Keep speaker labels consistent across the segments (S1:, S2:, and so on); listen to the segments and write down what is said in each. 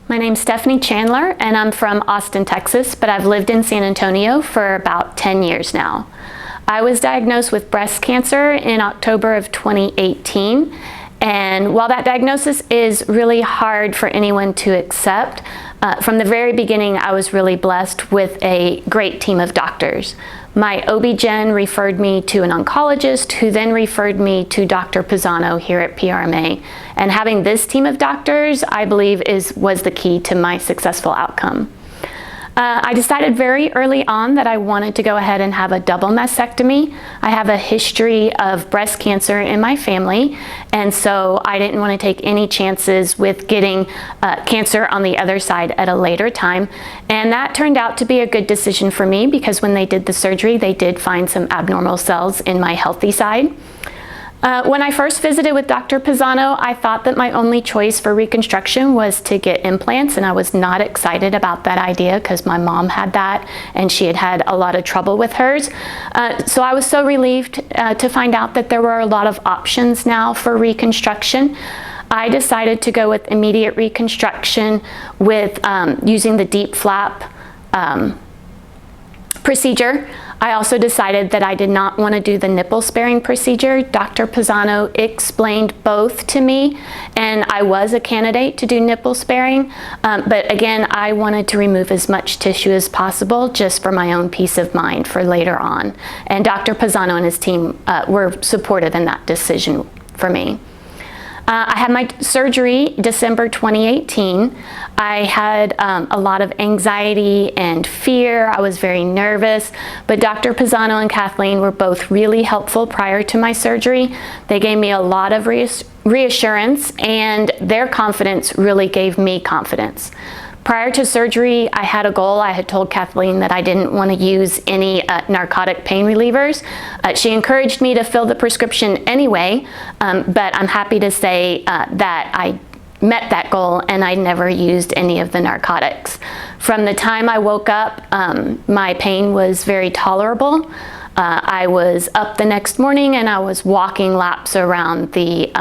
S1: My name's Stephanie Chandler, and I'm from Austin, Texas, but I've lived in San Antonio for about 10 years now. I was diagnosed with breast cancer in October of 2018, and while that diagnosis is really hard for anyone to accept, from the very beginning I was really blessed with a great team of doctors. My OB-GYN referred me to an oncologist who then referred me to Dr. Pisano here at PRMA. And having this team of doctors, I believe, was the key to my successful outcome. I decided very early on that I wanted to go ahead and have a double mastectomy. I have a history of breast cancer in my family, and so I didn't want to take any chances with getting cancer on the other side at a later time. And that turned out to be a good decision for me because when they did the surgery, they did find some abnormal cells in my healthy side. When I first visited with Dr. Pisano, I thought that my only choice for reconstruction was to get implants, and I was not excited about that idea because my mom had that and she had had a lot of trouble with hers. So I was so relieved to find out that there were a lot of options now for reconstruction. I decided to go with immediate reconstruction with using the DIEP flap procedure. I also decided that I did not want to do the nipple sparing procedure. Dr. Pisano explained both to me, and I was a candidate to do nipple sparing, but again, I wanted to remove as much tissue as possible just for my own peace of mind for later on. And Dr. Pisano and his team were supportive in that decision for me. I had my surgery December 2018. I had a lot of anxiety and fear. I was very nervous, but Dr. Pisano and Kathleen were both really helpful prior to my surgery. They gave me a lot of reassurance, and their confidence really gave me confidence. Prior to surgery, I had a goal. I had told Kathleen that I didn't want to use any narcotic pain relievers. She encouraged me to fill the prescription anyway, but I'm happy to say that I met that goal and I never used any of the narcotics. From the time I woke up, my pain was very tolerable. I was up the next morning and I was walking laps around the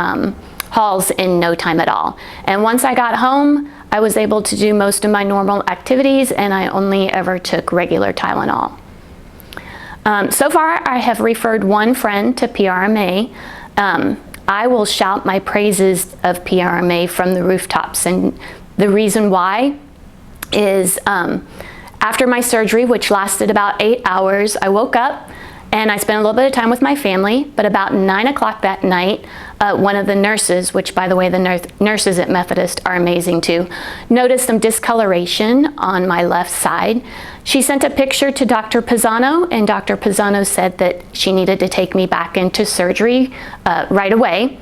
S1: halls in no time at all. And once I got home, I was able to do most of my normal activities, and I only ever took regular Tylenol. So far, I have referred one friend to PRMA. I will shout my praises of PRMA from the rooftops, and the reason why is after my surgery, which lasted about 8 hours, I woke up and I spent a little bit of time with my family, but about 9 o'clock that night, one of the nurses, which by the way, the nurses at Methodist are amazing too, noticed some discoloration on my left side. She sent a picture to Dr. Pisano, and Dr. Pisano said that she needed to take me back into surgery right away.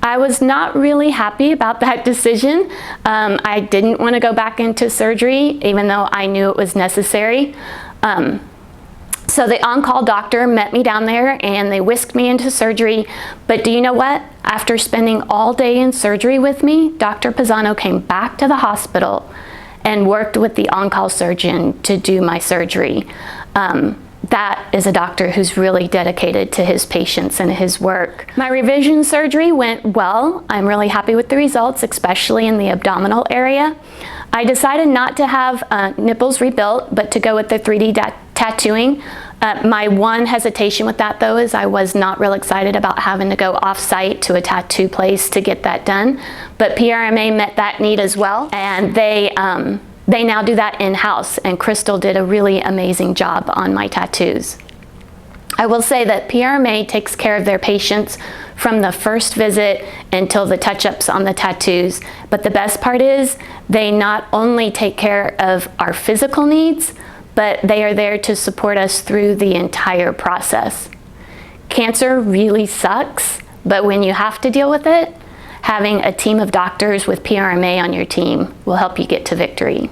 S1: I was not really happy about that decision. I didn't want to go back into surgery, even though I knew it was necessary. So the on-call doctor met me down there and they whisked me into surgery. But do you know what? After spending all day in surgery with me, Dr. Pisano came back to the hospital and worked with the on-call surgeon to do my surgery. That is a doctor who's really dedicated to his patients and his work. My revision surgery went well. I'm really happy with the results, especially in the abdominal area. I decided not to have nipples rebuilt, but to go with the 3D tattooing. My one hesitation with that though is I was not real excited about having to go off-site to a tattoo place to get that done, but PRMA met that need as well, and they now do that in-house, and Crystal did a really amazing job on my tattoos. I will say that PRMA takes care of their patients from the first visit until the touch-ups on the tattoos, but the best part is they not only take care of our physical needs, but they are there to support us through the entire process. Cancer really sucks, but when you have to deal with it, having a team of doctors with PRMA on your team will help you get to victory.